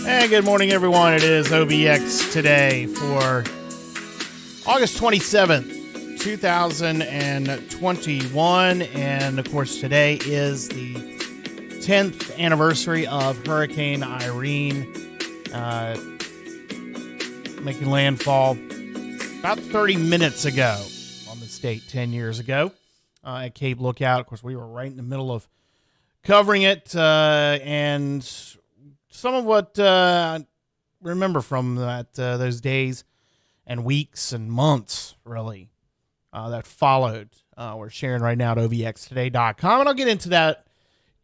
And good morning, everyone. It is OBX Today for August 27th, 2021. And, of course, today is the 10th anniversary of Hurricane Irene making landfall about 30 minutes ago on the state 10 years ago at Cape Lookout. Of course, we were right in the middle of covering it, and some of what I remember from those days and weeks and months, really, that followed, we're sharing right now at obxtoday.com. And I'll get into that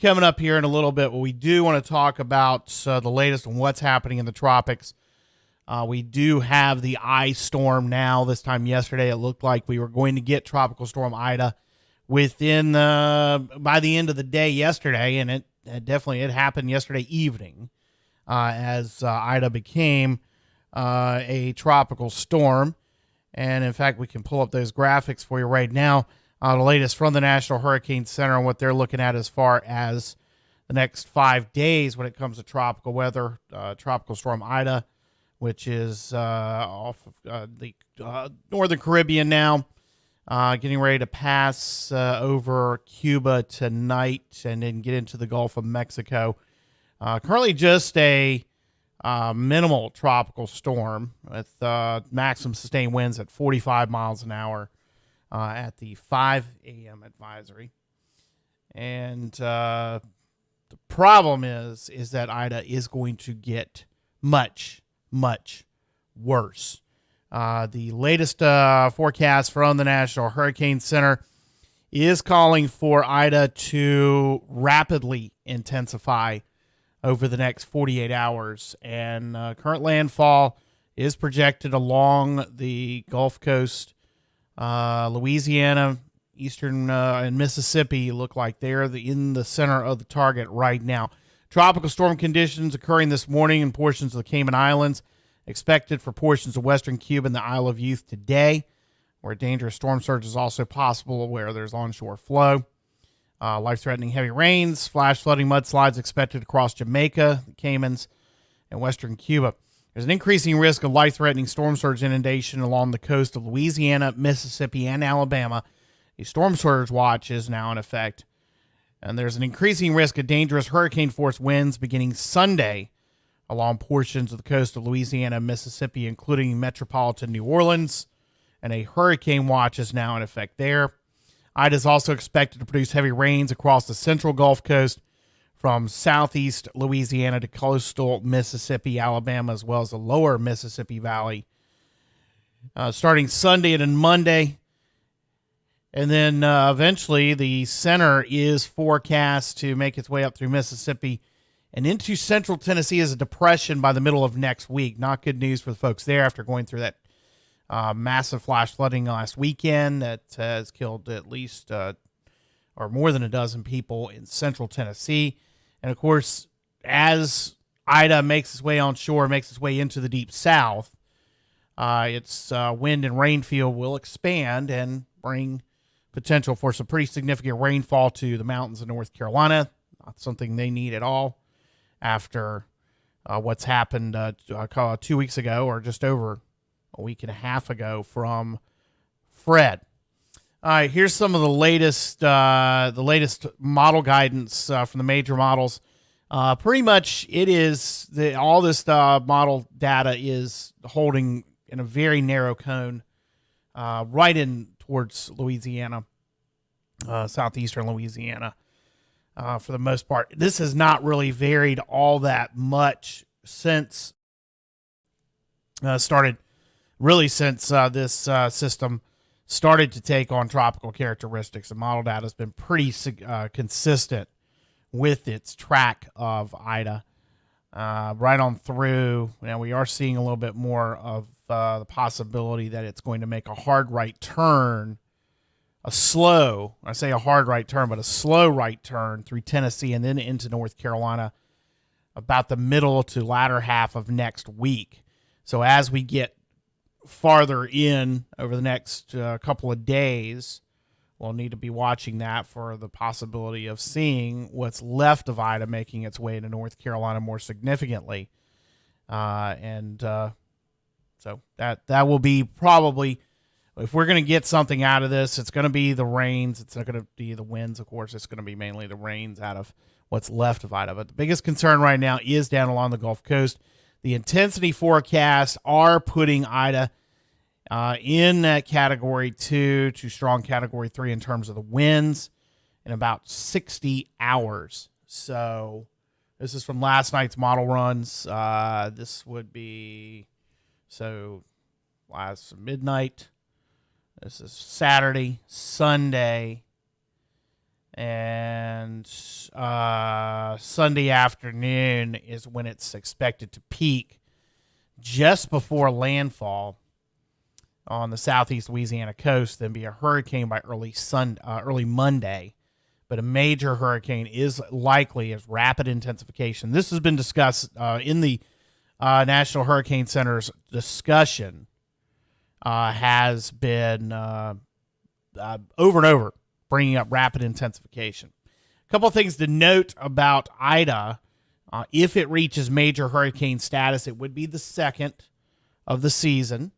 coming up here in a little bit. But we do want to talk about the latest on what's happening in the tropics. We do have the ice storm now. This time yesterday, it looked like we were going to get Tropical Storm Ida within by the end of the day yesterday, and it definitely happened yesterday evening. As Ida became a tropical storm. And, in fact, we can pull up those graphics for you right now. The latest from the National Hurricane Center and what they're looking at as far as the next 5 days when it comes to tropical weather. Tropical Storm Ida, which is off of the northern Caribbean now, getting ready to pass over Cuba tonight and then get into the Gulf of Mexico. Currently just a minimal tropical storm with maximum sustained winds at 45 miles an hour at the 5 a.m. advisory. And the problem is that Ida is going to get much, much worse. The latest forecast from the National Hurricane Center is calling for Ida to rapidly intensify over the next 48 hours, and current landfall is projected along the Gulf Coast. Louisiana, Eastern, and Mississippi look like they're in the center of the target right now. Tropical storm conditions occurring this morning in portions of the Cayman Islands, expected for portions of western Cuba and the Isle of Youth today, where dangerous storm surge is also possible where there's onshore flow. Life-threatening heavy rains, flash flooding, mudslides expected across Jamaica, the Caymans, and western Cuba. There's an increasing risk of life-threatening storm surge inundation along the coast of Louisiana, Mississippi, and Alabama. A storm surge watch is now in effect. And there's an increasing risk of dangerous hurricane-force winds beginning Sunday along portions of the coast of Louisiana and Mississippi, including metropolitan New Orleans. And a hurricane watch is now in effect there. Ida is also expected to produce heavy rains across the central Gulf Coast from southeast Louisiana to coastal Mississippi, Alabama, as well as the lower Mississippi Valley. Starting Sunday and then Monday. And then eventually the center is forecast to make its way up through Mississippi and into central Tennessee as a depression by the middle of next week. Not good news for the folks there after going through that Massive flash flooding last weekend that has killed at least or more than a dozen people in central Tennessee. And of course, as Ida makes its way on shore, makes its way into the deep south, its wind and rain field will expand and bring potential for some pretty significant rainfall to the mountains of North Carolina. Not something they need at all after what's happened 2 weeks ago, or just over a week and a half ago, from Fred. All right, here's some of the latest model guidance from the major models. Pretty much, it is all this model data is holding in a very narrow cone, right in towards Louisiana, southeastern Louisiana. For the most part, this has not really varied all that much since this system started to take on tropical characteristics. The model data has been pretty consistent with its track of Ida, right on through. Now we are seeing a little bit more of the possibility that it's going to make a hard right turn, a slow right turn through Tennessee and then into North Carolina about the middle to latter half of next week. So as we get farther in over the next couple of days, we'll need to be watching that for the possibility of seeing what's left of Ida making its way to North Carolina more significantly. So that will be probably, if we're going to get something out of this, it's going to be the rains. It's not going to be the winds, of course. It's going to be mainly the rains out of what's left of Ida. But the biggest concern right now is down along the Gulf Coast. The intensity forecasts are putting Ida in that Category 2 to strong Category 3 in terms of the winds in about 60 hours. So this is from last night's model runs. This would be, last midnight. This is Saturday, Sunday, and Sunday afternoon is when it's expected to peak, just before landfall on the southeast Louisiana coast, then be a hurricane by early Monday. But a major hurricane is likely as rapid intensification. This has been discussed in the National Hurricane Center's discussion. Has been over and over bringing up rapid intensification. A couple of things to note about Ida. If it reaches major hurricane status, it would be the second of the season.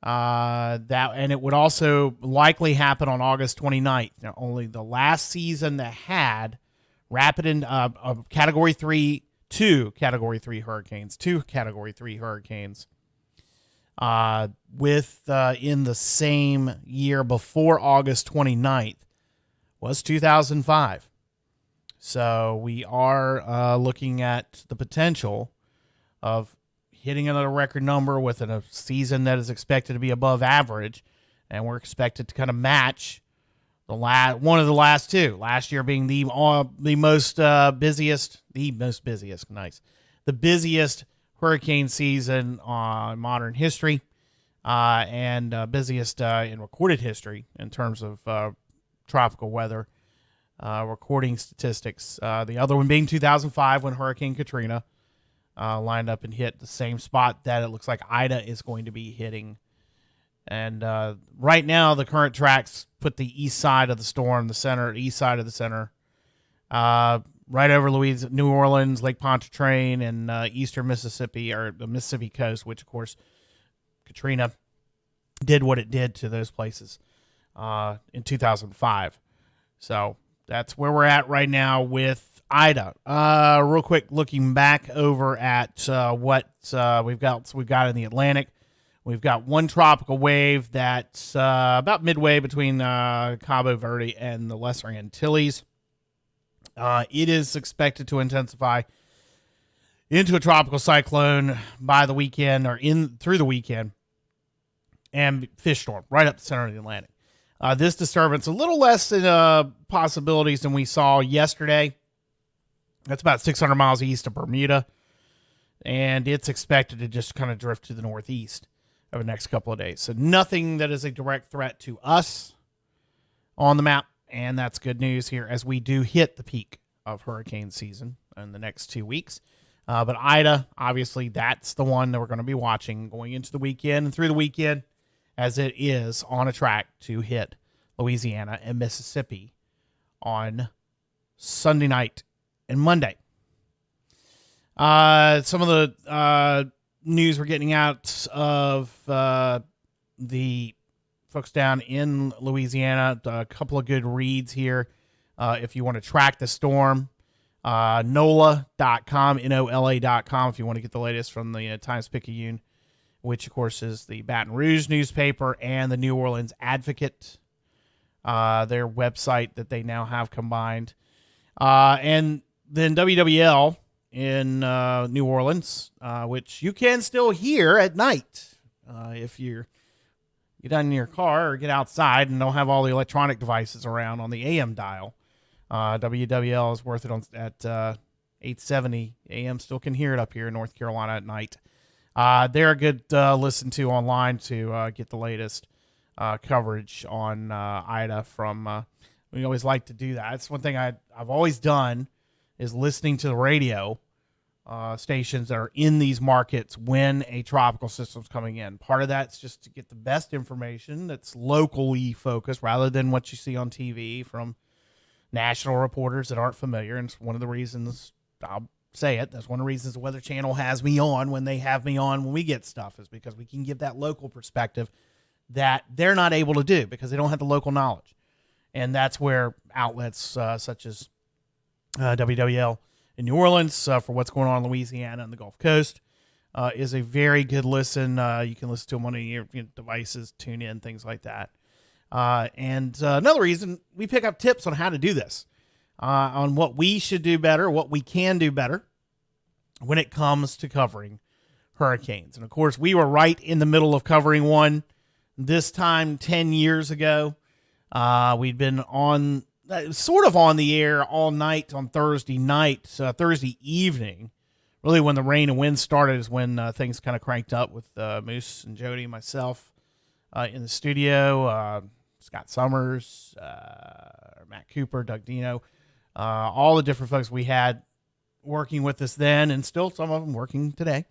And it would also likely happen on August 29th. Now, only the last season that had rapid Category 3, two Category 3 hurricanes, in the same year before August 29th was 2005. So we are looking at the potential of hitting another record number with a season that is expected to be above average, and we're expected to kind of match one of the last two. Last year being the busiest hurricane season in modern history, and busiest in recorded history in terms of tropical weather recording statistics. The other one being 2005, when Hurricane Katrina lined up and hit the same spot that it looks like Ida is going to be hitting. And right now, the current tracks put the east side of the storm, east side of the center, right over New Orleans, Lake Pontchartrain, and eastern Mississippi, or the Mississippi coast, which, of course, Katrina did what it did to those places in 2005. So that's where we're at right now with Ida. Real quick, looking back over at what we've got. So we've got in the Atlantic. We've got one tropical wave that's about midway between Cabo Verde and the Lesser Antilles. It is expected to intensify into a tropical cyclone by the weekend, or through the weekend, and fish storm right up the center of the Atlantic. This disturbance, a little less possibilities than we saw yesterday. That's about 600 miles east of Bermuda, and it's expected to just kind of drift to the northeast over the next couple of days. So nothing that is a direct threat to us on the map, and that's good news here as we do hit the peak of hurricane season in the next 2 weeks. But Ida, obviously, that's the one that we're going to be watching going into the weekend and through the weekend, as it is on a track to hit Louisiana and Mississippi on Sunday night and Monday. Some of the news we're getting out of the folks down in Louisiana, a couple of good reads here. If you want to track the storm, NOLA.com, NOLA.com, if you want to get the latest from the Times-Picayune, which, of course, is the Baton Rouge newspaper, and the New Orleans Advocate, their website that they now have combined. And then WWL in New Orleans, which you can still hear at night if you get in your car or get outside and don't have all the electronic devices around on the AM dial. WWL is worth it at 870 AM. Still can hear it up here in North Carolina at night. They're a good listen to online to get the latest coverage on Ida from. We always like to do that. That's one thing I've always done, is listening to the radio stations that are in these markets when a tropical system's coming in. Part of that's just to get the best information that's locally focused rather than what you see on TV from national reporters that aren't familiar. And it's one of the reasons, I'll say it, that's one of the reasons the Weather Channel has me on when they have me on when we get stuff, is because we can give that local perspective that they're not able to do because they don't have the local knowledge. And that's where outlets such as WWL in New Orleans for what's going on in Louisiana and the Gulf Coast is a very good listen. You can listen to them on any of your devices, tune in, things like that. And another reason, we pick up tips on how to do this, on what we should do better, what we can do better when it comes to covering hurricanes. And, of course, we were right in the middle of covering one this time 10 years ago. We'd been on sort of on the air all night on Thursday night, Thursday evening. Really, when the rain and wind started is when things kind of cranked up with Moose and Jody and myself in the studio. Scott Summers, Matt Cooper, Doug Dino, all the different folks we had working with us then, and still some of them working today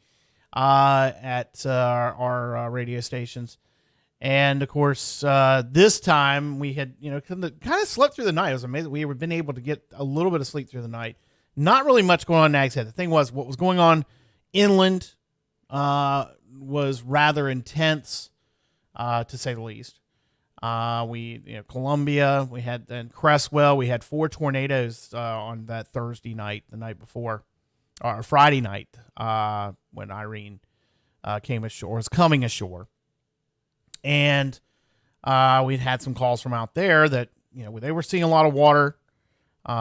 at our radio stations. And, of course, this time we had, kind of slept through the night. It was amazing. We had been able to get a little bit of sleep through the night. Not really much going on in Nags Head. The thing was, what was going on inland was rather intense, to say the least. Columbia, we had then Cresswell. We had 4 tornadoes on that Thursday night, the night before, or Friday night, when Irene was coming ashore. And we'd had some calls from out there that, they were seeing a lot of water. They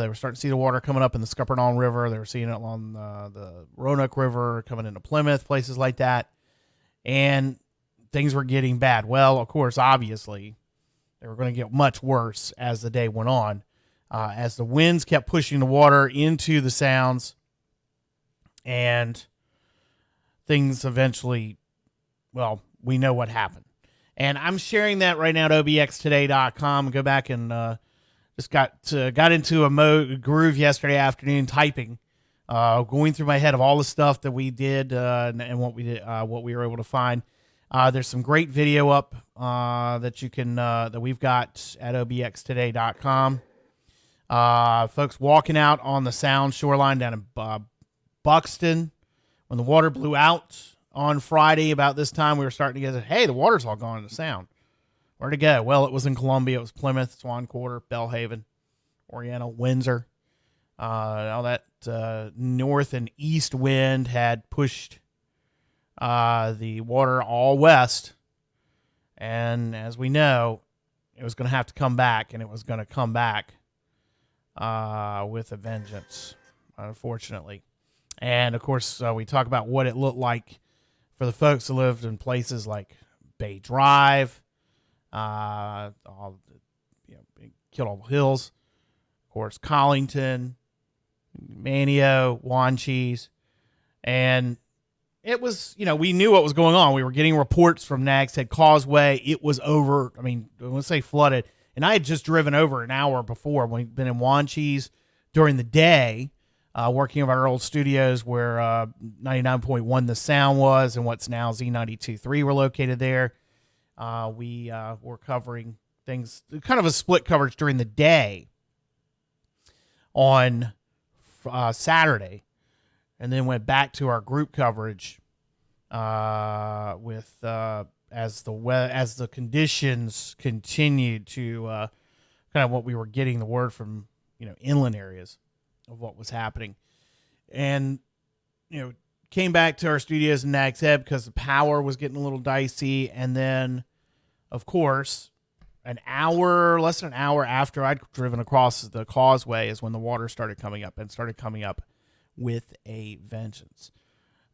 were starting to see the water coming up in the Scuppernong River. They were seeing it along the Roanoke River, coming into Plymouth, places like that. And things were getting bad. Well, of course, obviously, they were going to get much worse as the day went on, as the winds kept pushing the water into the sounds, and things eventually, we know what happened. And I'm sharing that right now at OBXtoday.com. Go back and just got into a groove yesterday afternoon typing, going through my head of all the stuff that we did and what we did, what we were able to find. There's some great video up that you can that we've got at OBXtoday.com. Folks walking out on the Sound shoreline down in Buxton when the water blew out on Friday. About this time, we were starting to get, hey, the water's all gone in the Sound. Where'd it go? Well, it was in Columbia. It was Plymouth, Swan Quarter, Belhaven, Oriental, Windsor. All that north and east wind had pushed the water all west, and as we know, it was going to have to come back, and it was going to come back with a vengeance, unfortunately. And of course, we talk about what it looked like for the folks who lived in places like Bay Drive, Killable Hills, of course, Collington, Manio, Wanchese, and it was, we knew what was going on. We were getting reports from Nags Head Causeway. It was over. I mean, I want to say flooded. And I had just driven over an hour before. We'd been in Wanchese during the day, working at our old studios where 99.1 The Sound was and what's now Z92.3 were located there. We were covering things, kind of a split coverage during the day on Saturday, and then went back to our group coverage with as the conditions continued to kind of what we were getting the word from inland areas of what was happening, and came back to our studios in Nags Head because the power was getting a little dicey, and then of course less than an hour after I'd driven across the causeway is when the water started coming up, and started coming up with a vengeance,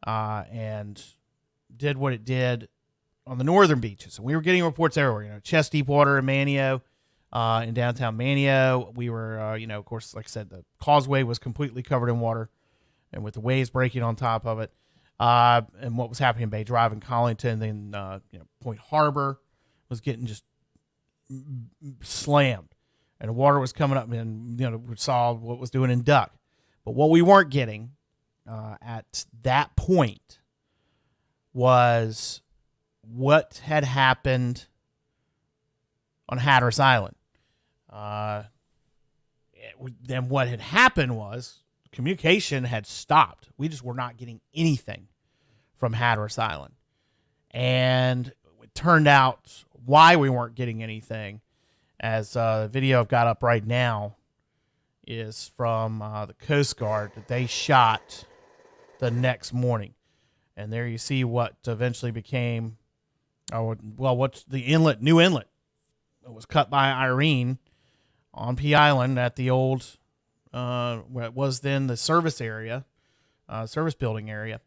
and did what it did on the northern beaches. And we were getting reports everywhere, chest deep water in Manio, in downtown Manio. We were, of course, like I said, the causeway was completely covered in water, and with the waves breaking on top of it, and what was happening in Bay Drive and Collington, then, Point Harbor was getting just slammed, and the water was coming up, and we saw what was doing in Duck. But what we weren't getting at that point was what had happened on Hatteras Island. Then what had happened was communication had stopped. We just were not getting anything from Hatteras Island, and it turned out why we weren't getting anything, as the video I've got up right now is from the Coast Guard that they shot the next morning. And there you see what eventually became, what's the inlet, new inlet. It was cut by Irene on P Island at the old, where it was then the service area, service building area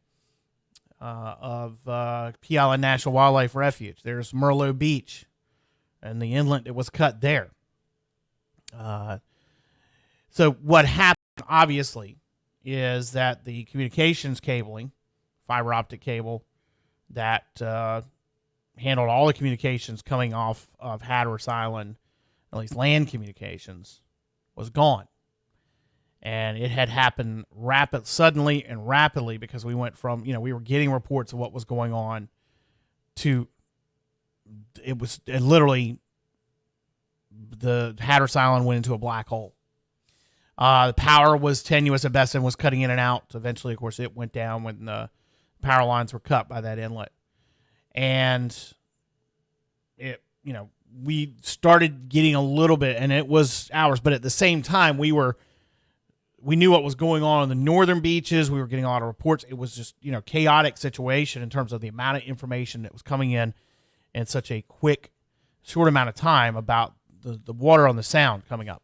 of P Island National Wildlife Refuge. There's Merlot Beach, and the inlet, it was cut there. So what happened, obviously, is that the communications cabling, fiber optic cable that handled all the communications coming off of Hatteras Island, at least land communications, was gone. And it had happened suddenly and rapidly, because we went from, we were getting reports of what was going on to, it literally, the Hatteras Island went into a black hole. The power was tenuous at best and was cutting in and out. Eventually, of course, it went down when the power lines were cut by that inlet. And it, we started getting a little bit, and it was hours, but at the same time, we knew what was going on the northern beaches. We were getting a lot of reports. It was just, chaotic situation in terms of the amount of information that was coming in such a short amount of time about the water on the Sound coming up,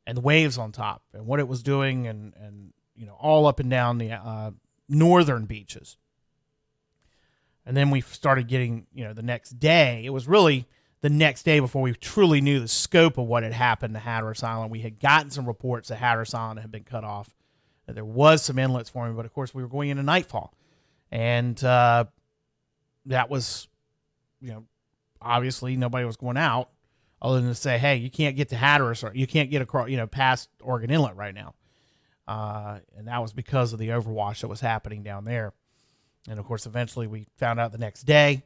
and the waves on top, and what it was doing, and all up and down the northern beaches. And then we started getting, the next day. It was really the next day before we truly knew the scope of what had happened to Hatteras Island. We had gotten some reports that Hatteras Island had been cut off, that there was some inlets forming, but of course we were going into nightfall. And that was, obviously nobody was going out other than to say, hey, you can't get to Hatteras, or you can't get across, past Oregon Inlet right now. And that was because of the overwash that was happening down there. And of course, eventually we found out the next day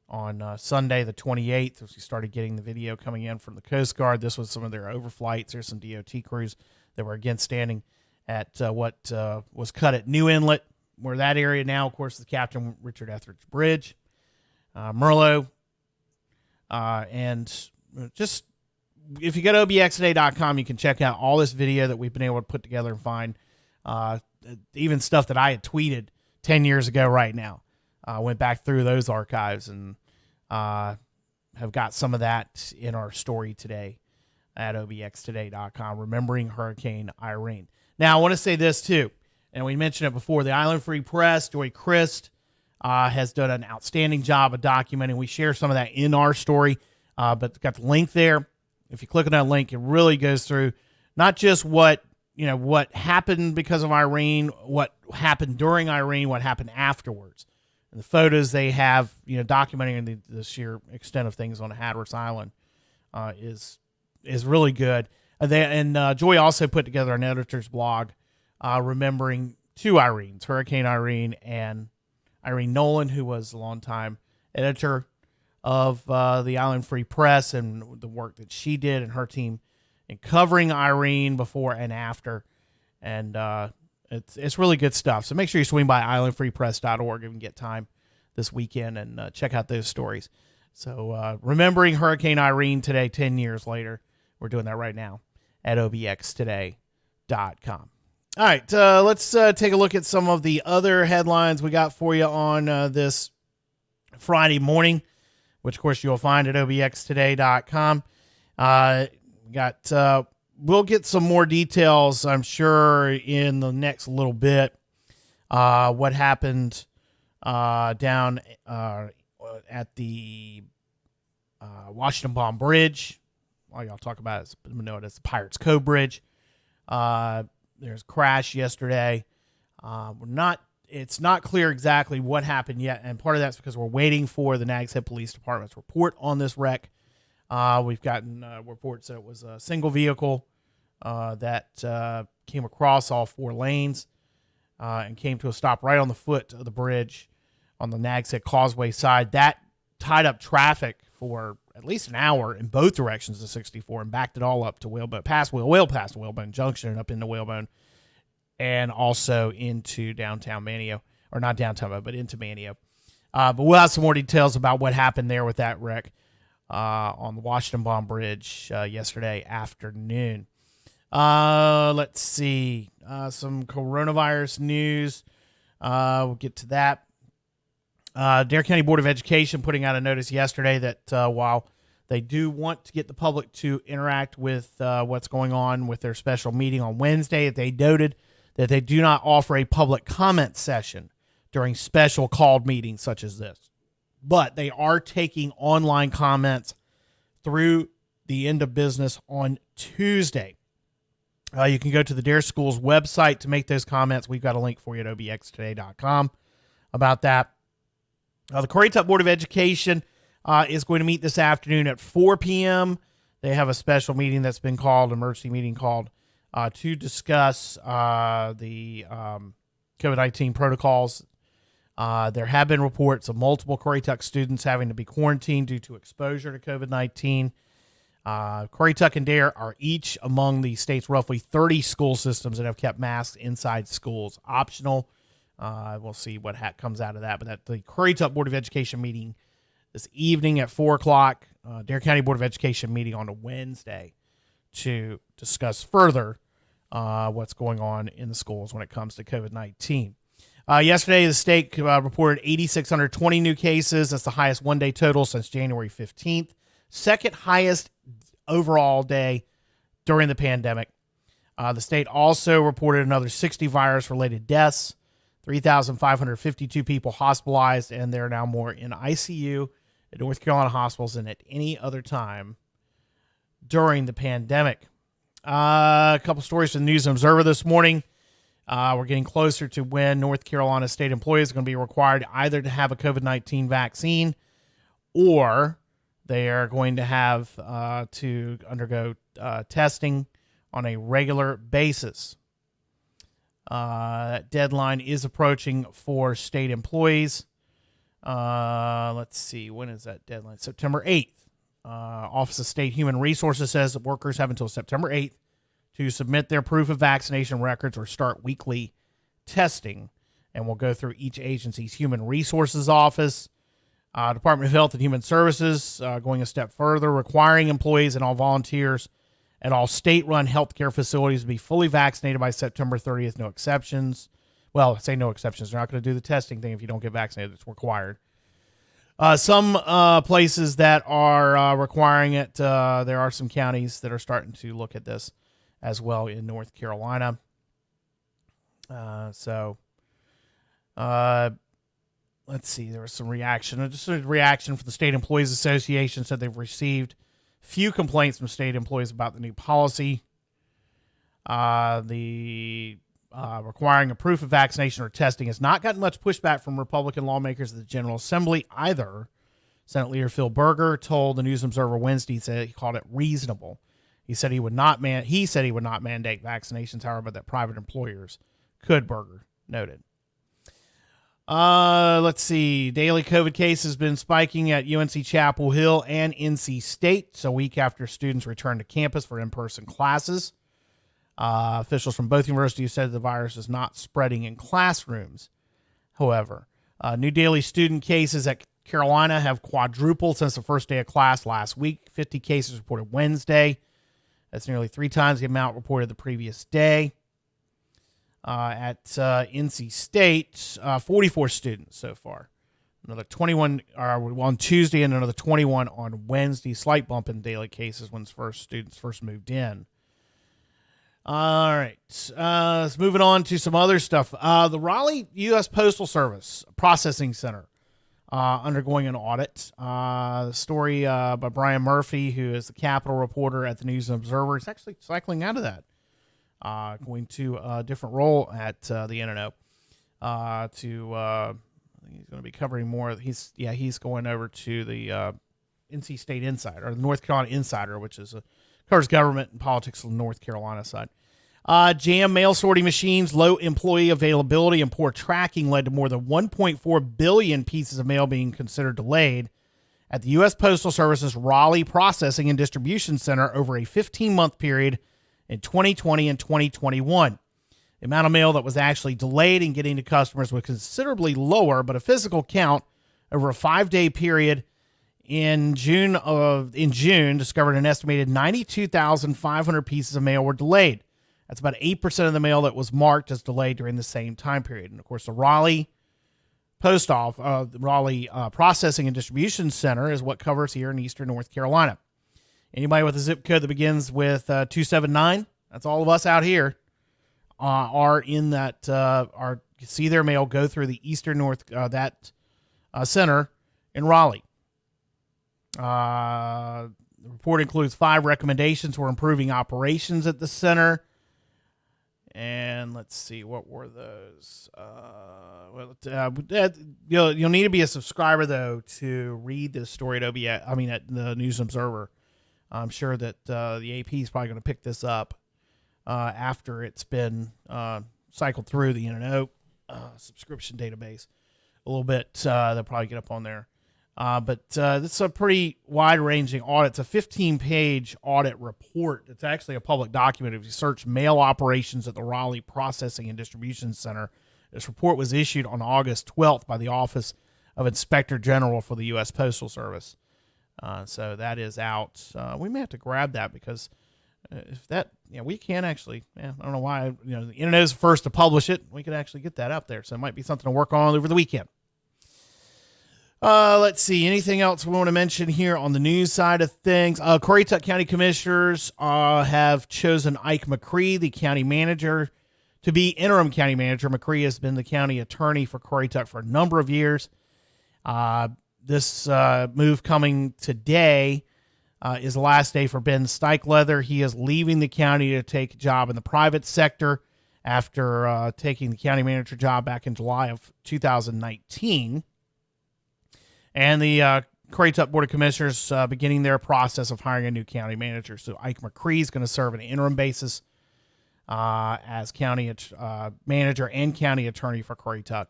on Sunday, the 28th, as we started getting the video coming in from the Coast Guard. This was some of their overflights. There's some DOT crews that were again standing at what was cut at New Inlet, where that area now, of course, the Captain Richard Etheridge Bridge, Merlot, and just if you go to obxtoday.com, you can check out all this video that we've been able to put together and find, even stuff that I had tweeted 10 years ago right now. Went back through those archives and have got some of that in our story today at obxtoday.com, remembering Hurricane Irene. Now, I want to say this too, and we mentioned it before. The Island Free Press, Joy Christ, has done an outstanding job of documenting. We share some of that in our story, but got the link there. If you click on that link, it really goes through not just what what happened because of Irene, what happened during Irene, what happened afterwards. And the photos they have, documenting the sheer extent of things on Hatteras Island is really good. Joy also put together an editor's blog remembering two Irenes, Hurricane Irene and Irene Nolan, who was a longtime editor of the Island Free Press, and the work that she did and her team in covering Irene before and after. And it's really good stuff. So make sure you swing by islandfreepress.org if you can get time this weekend and check out those stories. So remembering Hurricane Irene today, 10 years later. We're doing that right now at obxtoday.com. All right, let's take a look at some of the other headlines we got for you on this Friday morning, which, of course, you'll find at obxtoday.com. We'll get some more details, I'm sure, in the next little bit. What happened down at the Washington Bomb Bridge. All y'all talk about it, know it as the Pirates Cove Bridge. There's a crash yesterday. It's not clear exactly what happened yet, and part of that's because we're waiting for the Nags Head Police Department's report on this wreck. We've gotten reports that it was a single vehicle that came across all four lanes and came to a stop right on the foot of the bridge on the Nags Head Causeway side. That tied up traffic for at least an hour in both directions of 64 and backed it all up to past Whalebone Junction and up into Whalebone and also into downtown Manio, or not downtown, but into Manio. But we'll have some more details about what happened there with that wreck on the Washington Bomb Bridge yesterday afternoon. Let's see. Some coronavirus news. We'll get to that. Dare County Board of Education putting out a notice yesterday that while they do want to get the public to interact with what's going on with their special meeting on Wednesday, they noted that they do not offer a public comment session during special called meetings such as this. But they are taking online comments through the end of business on Tuesday. You can go to the Dare Schools website to make those comments. We've got a link for you at obxtoday.com about that. The Currituck Board of Education is going to meet this afternoon at 4 p.m. They have a special meeting that's been called, emergency meeting called, to discuss the COVID-19 protocols. There have been reports of multiple Currituck students having to be quarantined due to exposure to COVID-19. Currituck and Dare are each among the state's roughly 30 school systems that have kept masks inside schools optional. We'll see what comes out of that. But at the Currituck Board of Education meeting this evening at 4 o'clock, Dare County Board of Education meeting on a Wednesday to discuss further what's going on in the schools when it comes to COVID-19. Yesterday, the state reported 8,620 new cases. That's the highest one-day total since January 15th. Second highest overall day during the pandemic. The state also reported another 60 virus-related deaths. 3,552 people hospitalized, and there are now more in ICU at North Carolina hospitals than at any other time during the pandemic. A couple stories from the News and Observer this morning. We're getting closer to when North Carolina state employees are going to be required either to have a COVID-19 vaccine or they are going to have to undergo testing on a regular basis. That deadline is approaching for state employees. Let's see, when is that deadline? September 8th. Office of State Human Resources says that workers have until September 8th to submit their proof of vaccination records or start weekly testing. And we'll go through each agency's Human Resources Office. Department of Health and Human Services going a step further, requiring employees and all volunteers at all state-run healthcare facilities to be fully vaccinated by September 30th. No exceptions. Well, I say no exceptions. They're not going to do the testing thing if you don't get vaccinated. It's required. Some places that are requiring it, there are some counties that are starting to look at this as well in North Carolina. Let's see. There was some reaction. Just a reaction from the State Employees Association said they've received few complaints from state employees about the new policy. The requiring a proof of vaccination or testing has not gotten much pushback from Republican lawmakers at the General Assembly either. Senate Leader Phil Berger told the News Observer Wednesday that he called it reasonable. He said he would not mandate vaccinations, however, that private employers could, Berger noted. Let's see. Daily COVID cases has been spiking at UNC Chapel Hill and NC State. So a week after students returned to campus for in-person classes. Officials from both universities said the virus is not spreading in classrooms. However, new daily student cases at Carolina have quadrupled since the first day of class last week. 50 cases reported Wednesday. That's nearly 3 times the amount reported the previous day. At NC State, 44 students so far. Another 21 on Tuesday and another 21 on Wednesday. Slight bump in daily cases when students first moved in. All right. Moving on to some other stuff. The Raleigh U.S. Postal Service Processing Center undergoing an audit. The story by Brian Murphy, who is the Capitol reporter at the News and Observer, is actually cycling out of that. Going to a different role at the NNO. I think he's going to be covering more. He's going over to the NC State Insider, or the North Carolina Insider, which is covers government and politics on the North Carolina side. Jam mail sorting machines, low employee availability, and poor tracking led to more than 1.4 billion pieces of mail being considered delayed at the U.S. Postal Service's Raleigh Processing and Distribution Center over a 15-month period in 2020 and 2021. The amount of mail that was actually delayed in getting to customers was considerably lower, but a physical count over a 5-day period in June discovered an estimated 92,500 pieces of mail were delayed. That's about 8% of the mail that was marked as delayed during the same time period. And of course, the Raleigh Processing and Distribution Center is what covers here in eastern North Carolina. Anybody with a zip code that begins with 279, that's all of us out here, are in that, see their mail go through the eastern North, center in Raleigh. The report includes 5 recommendations for improving operations at the center. And let's see, what were those? You'll need to be a subscriber, though, to read this story at at the News Observer. I'm sure that the AP is probably going to pick this up after it's been cycled through the NNO subscription database a little bit. They'll probably get up on there. But this is a pretty wide-ranging audit. It's a 15-page audit report. It's actually a public document. If you search mail operations at the Raleigh Processing and Distribution Center, this report was issued on August 12th by the Office of Inspector General for the U.S. Postal Service. So that is out. We may have to grab that because we can actually, I don't know why, the NNO is first to publish it. We could actually get that up there. So it might be something to work on over the weekend. Let's see. Anything else we want to mention here on the news side of things? Currituck County Commissioners have chosen Ike McCree, the county manager, to be interim county manager. McCree has been the county attorney for Currituck for a number of years. This move coming today is the last day for Ben Steichleather. He is leaving the county to take a job in the private sector after taking the county manager job back in July of 2019. And the Currituck Board of Commissioners beginning their process of hiring a new county manager. So Ike McCree is going to serve on an interim basis as county manager and county attorney for Currituck,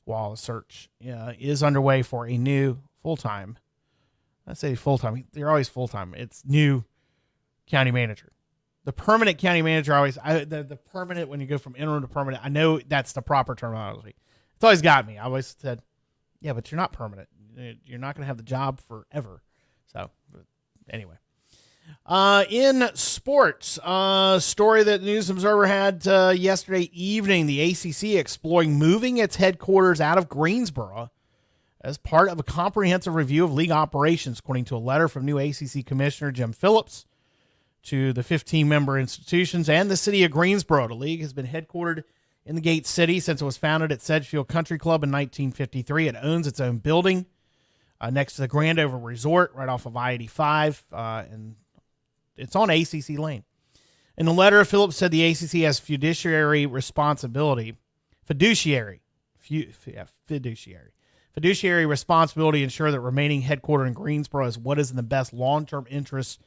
while the search is underway for a new full-time. I say full-time. They're always full-time. It's new county manager. The permanent county manager the permanent, when you go from interim to permanent, I know that's the proper terminology. It's always got me. I always said, yeah, but you're not permanent. You're not going to have the job forever. So, anyway. In sports, story that the News Observer had yesterday evening, the ACC exploring moving its headquarters out of Greensboro as part of a comprehensive review of league operations, according to a letter from new ACC Commissioner Jim Phillips to the 15-member institutions and the city of Greensboro. The league has been headquartered in the Gate City since it was founded at Sedgefield Country Club in 1953. It owns its own building next to the Grandover Resort right off of I-85, and it's on ACC Lane. In the letter, Phillips said the ACC has fiduciary responsibility to ensure that remaining headquartered in Greensboro is what is in the best long-term interest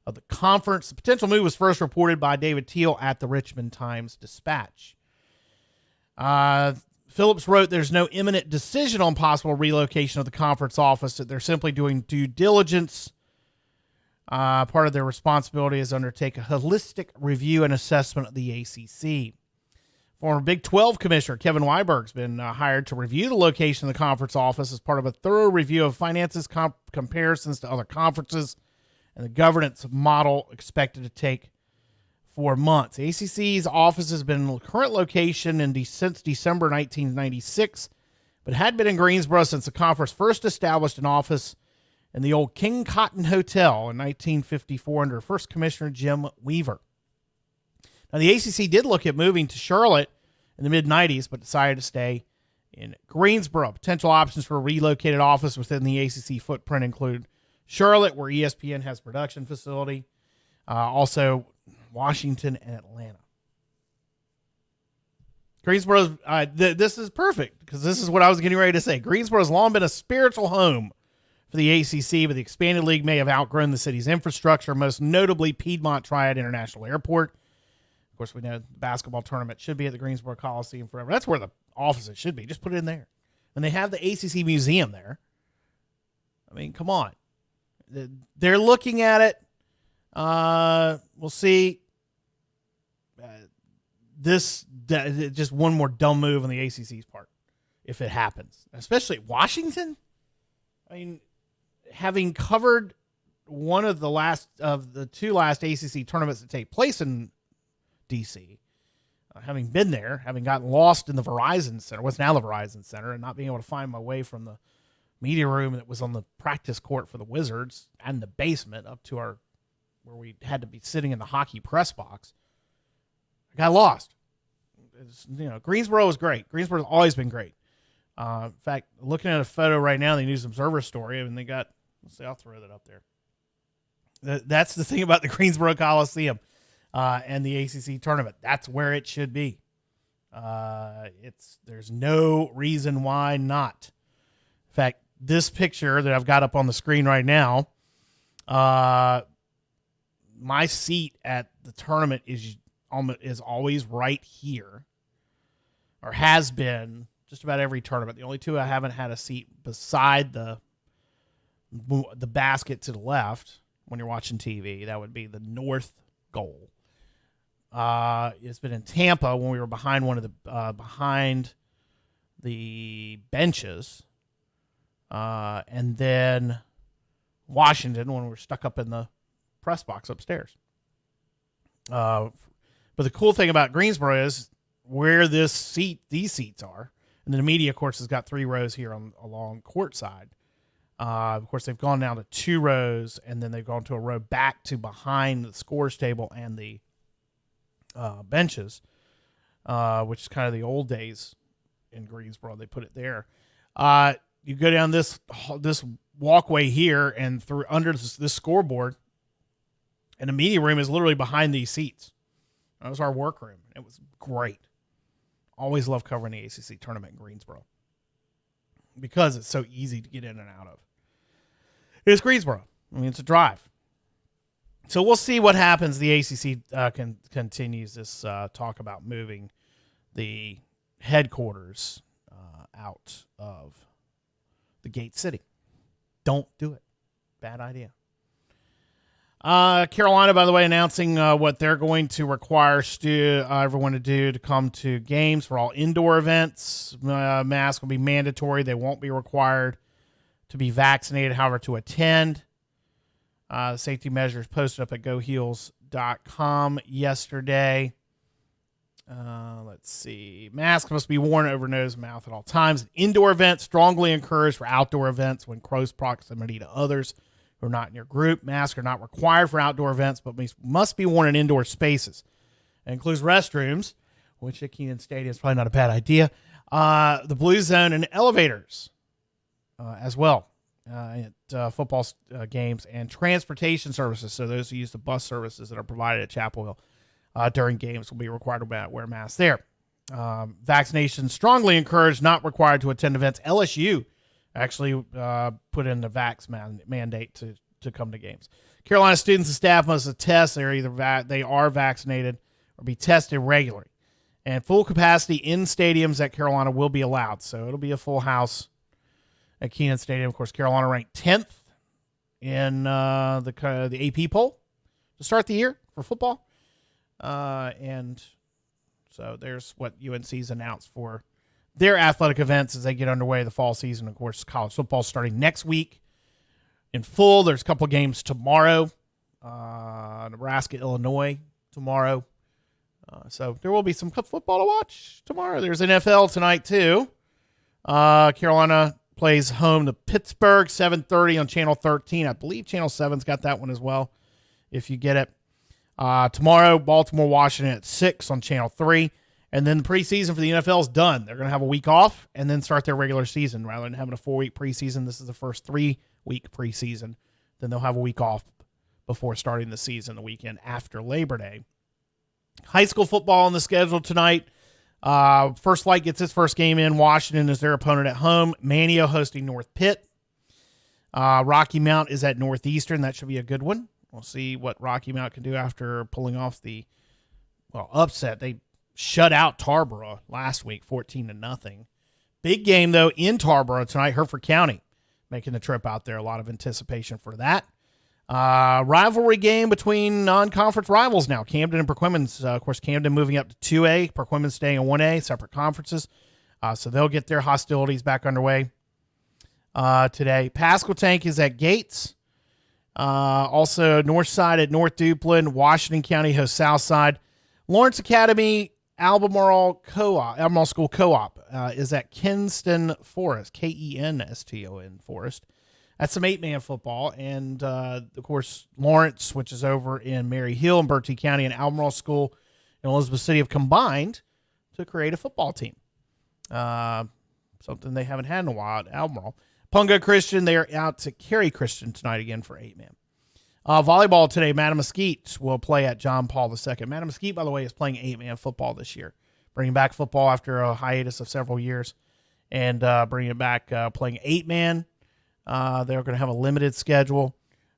of the conference. The potential move was first reported by David Teal at the Richmond Times-Dispatch. Phillips wrote, there's no imminent decision on possible relocation of the conference office, that they're simply doing due diligence. Part of their responsibility is to undertake a holistic review and assessment of the ACC. Former Big 12 Commissioner Kevin Weiberg's been hired to review the location of the conference office as part of a thorough review of finances, comparisons to other conferences, and the governance model expected to take 4 months. The ACC's office has been in the current location since December 1996, but had been in Greensboro since the conference first established an office in the old King Cotton Hotel in 1954 under first Commissioner Jim Weaver. Now, the ACC did look at moving to Charlotte in the mid-90s, but decided to stay in Greensboro. Potential options for a relocated office within the ACC footprint include Charlotte, where ESPN has a production facility, also Washington and Atlanta. Greensboro, this is perfect because this is what I was getting ready to say. Greensboro has long been a spiritual home for the ACC, but the expanded league may have outgrown the city's infrastructure, most notably Piedmont Triad International Airport. Of course, we know the basketball tournament should be at the Greensboro Coliseum forever. That's where the offices should be. Just put it in there. And they have the ACC museum there. I mean, come on. They're looking at it. We'll see. Just one more dumb move on the ACC's part, if it happens. Especially Washington. I mean, having covered one of the two last ACC tournaments that take place in D.C., having been there, having gotten lost in the Verizon Center, what's now the Verizon Center, and not being able to find my way from the media room that was on the practice court for the Wizards and the basement up to where we had to be sitting in the hockey press box. I got lost. Greensboro was great. Greensboro's always been great. In fact, looking at a photo right now, the News Observer story, and they got, let's see, I'll throw that up there. That's the thing about the Greensboro Coliseum and the ACC tournament. That's where it should be. There's no reason why not. In fact, this picture that I've got up on the screen right now, my seat at the tournament is always right here, or has been just about every tournament. The only two I haven't had a seat beside the basket to the left when you're watching TV, that would be the north goal. It's been in Tampa when we were behind behind the benches, and then Washington when we were stuck up in the press box upstairs. But the cool thing about Greensboro is where these seats are. And then the media, of course, has got 3 rows here along court side. Of course, they've gone down to 2 rows, and then they've gone to a row back to behind the scores table and the benches, which is kind of the old days in Greensboro. They put it there. You go down this walkway here and through under this scoreboard, and the media room is literally behind these seats. That was our workroom. It was great. Always love covering the ACC tournament in Greensboro because it's so easy to get in and out of. It's Greensboro. I mean, it's a drive. So we'll see what happens. The ACC continues this talk about moving the headquarters out of the Gate City. Don't do it. Bad idea. Carolina, by the way, announcing what they're going to require everyone to do to come to games for all indoor events. Masks will be mandatory. They won't be required to be vaccinated, however, to attend. Safety measures posted up at goheels.com yesterday. Let's see. Masks must be worn over nose and mouth at all times. Indoor events strongly encouraged for outdoor events when close proximity to others who are not in your group. Masks are not required for outdoor events, but must be worn in indoor spaces. It includes restrooms, which at Kenan Stadium is probably not a bad idea. The Blue Zone and elevators as well at football games, and transportation services. So those who use the bus services that are provided at Chapel Hill. during games will be required to wear masks there. Vaccination strongly encouraged, not required to attend events. LSU actually put in the vax mandate to come to games. Carolina students and staff must attest they are vaccinated or be tested regularly. And full capacity in stadiums at Carolina will be allowed. So it'll be a full house at Kenan Stadium. Of course, Carolina ranked 10th in the AP poll to start the year for football. And so there's what UNC's announced for their athletic events as they get underway the fall season. Of course, college football starting next week in full. There's a couple games tomorrow. Nebraska, Illinois tomorrow. So there will be some football to watch tomorrow. There's NFL tonight too. Carolina plays home to Pittsburgh, 7:30 on Channel 13. I believe Channel 7's got that one as well, if you get it. Tomorrow, Baltimore, Washington at 6 on Channel 3. And then the preseason for the NFL is done. They're going to have a week off and then start their regular season. Rather than having a 4-week preseason, this is the first 3-week preseason. Then they'll have a week off before starting the season the weekend after Labor Day. High school football on the schedule tonight. First Light gets its first game in. Washington is their opponent at home. Manteo hosting North Pitt. Rocky Mount is at Northeastern. That should be a good one. We'll see what Rocky Mount can do after pulling off the upset. They shut out Tarboro last week, 14-0. Big game, though, in Tarboro tonight. Hereford County making the trip out there. A lot of anticipation for that. Rivalry game between non-conference rivals now. Camden and Perquimans. Of course, Camden moving up to 2A. Perquimans staying in 1A, separate conferences. So they'll get their hostilities back underway today. Pasquotank is at Gates. Also, North Side at North Duplin. Washington County hosts South Side. Lawrence Academy Albemarle School Co-op is at Kenston Forest, Kenston Forest. That's some 8-man football. And, of course, Lawrence, which is over in Mary Hill in Bertie County, and Albemarle School in Elizabeth City have combined to create a football team. Something they haven't had in a while at Albemarle. Punga Christian, they are out to Cary Christian tonight again for 8-man. Volleyball today, Mattamuskeet will play at John Paul II. Mattamuskeet, by the way, is playing 8-man football this year. Bringing back football after a hiatus of several years and bringing it back playing 8-man. They're going to have a limited schedule.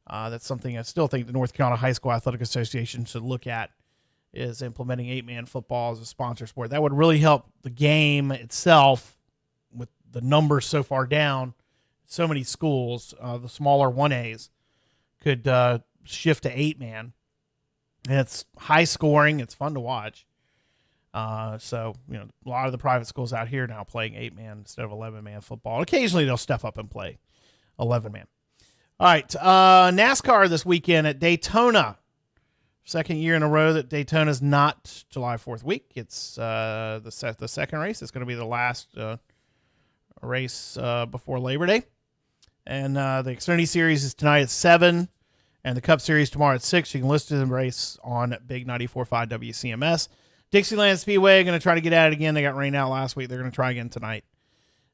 That's something I still think the North Carolina High School Athletic Association should look at, is implementing 8-man football as a sponsor sport. That would really help the game itself with the numbers so far down. So many schools, the smaller 1As, could shift to 8-man. And it's high scoring. It's fun to watch. So, a lot of the private schools out here now playing 8-man instead of 11-man football. Occasionally they'll step up and play 11-man. All right. NASCAR this weekend at Daytona. Second year in a row that Daytona's not July 4th week. It's the second race. It's going to be the last race before Labor Day. And the Xfinity Series is tonight at 7, and the Cup Series tomorrow at 6. You can listen to the race on Big 94.5 WCMS. Dixieland Speedway going to try to get at it again. They got rained out last week. They're going to try again tonight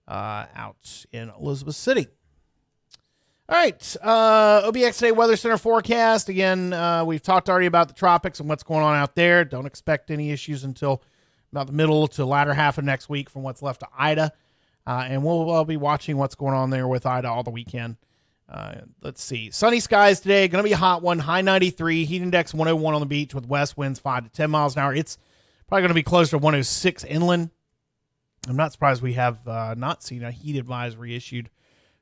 out in Elizabeth City. All right, OBX Today Weather Center forecast. Again, we've talked already about the tropics and what's going on out there. Don't expect any issues until about the middle to latter half of next week from what's left of Ida. And we'll be watching what's going on there with Ida all the weekend. Let's see. Sunny skies today. Going to be a hot one. High 93. Heat index 101 on the beach with west winds 5 to 10 miles an hour. It's probably going to be closer to 106 inland. I'm not surprised we have not seen a heat advisory issued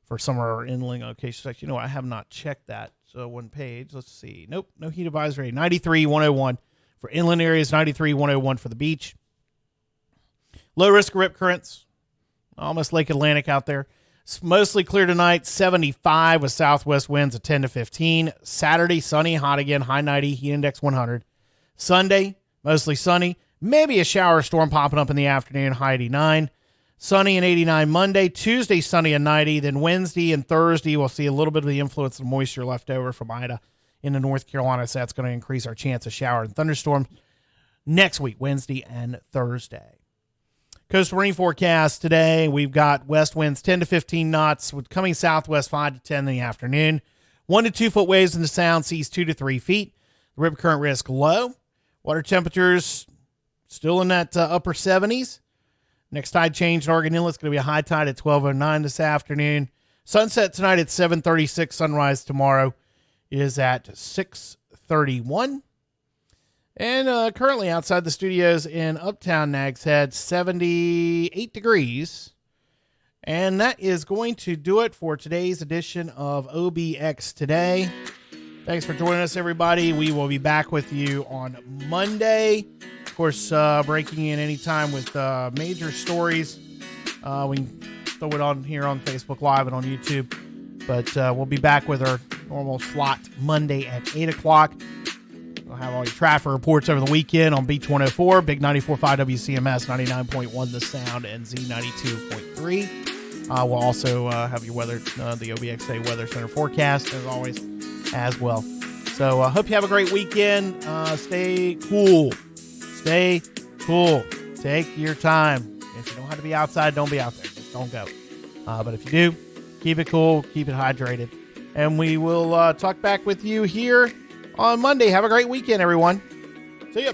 for summer inland locations. I have not checked that. So one page. Let's see. Nope. No heat advisory. 93, 101 for inland areas. 93, 101 for the beach. Low risk of rip currents. Almost Lake Atlantic out there. It's mostly clear tonight. 75 with southwest winds of 10 to 15. Saturday, sunny, hot again. High 90, heat index 100. Sunday, mostly sunny. Maybe a shower storm popping up in the afternoon. High 89. Sunny and 89 Monday. Tuesday, sunny and 90. Then Wednesday and Thursday, we'll see a little bit of the influence of moisture left over from Ida into North Carolina. So that's going to increase our chance of shower and thunderstorms next week, Wednesday and Thursday. Coastal rain forecast today. We've got west winds 10 to 15 knots with coming southwest 5 to 10 in the afternoon. 1 to 2 foot waves in the sound, seas 2 to 3 feet. The rip current risk low. Water temperatures still in that upper 70s. Next tide change in Oregon Inlet is going to be a high tide at 12:09 this afternoon. Sunset tonight at 7:36. Sunrise tomorrow is at 6:31. And currently outside the studios in Uptown Nags Head, 78 degrees. And that is going to do it for today's edition of OBX Today. Thanks for joining us, everybody. We will be back with you on Monday. Of course, breaking in anytime with major stories. We can throw it on here on Facebook Live and on YouTube. But we'll be back with our normal slot Monday at 8 o'clock. We'll have all your traffic reports over the weekend on Beach 104, Big 94.5 WCMS, 99.1 The Sound, and Z92.3. We'll also have your weather, the OBX Day Weather Center forecast, as always, as well. So I hope you have a great weekend. Stay cool. Stay cool. Take your time. If you don't have to be outside, don't be out there. Just don't go. But if you do, keep it cool. Keep it hydrated. And we will talk back with you here on Monday. Have a great weekend, everyone. See ya.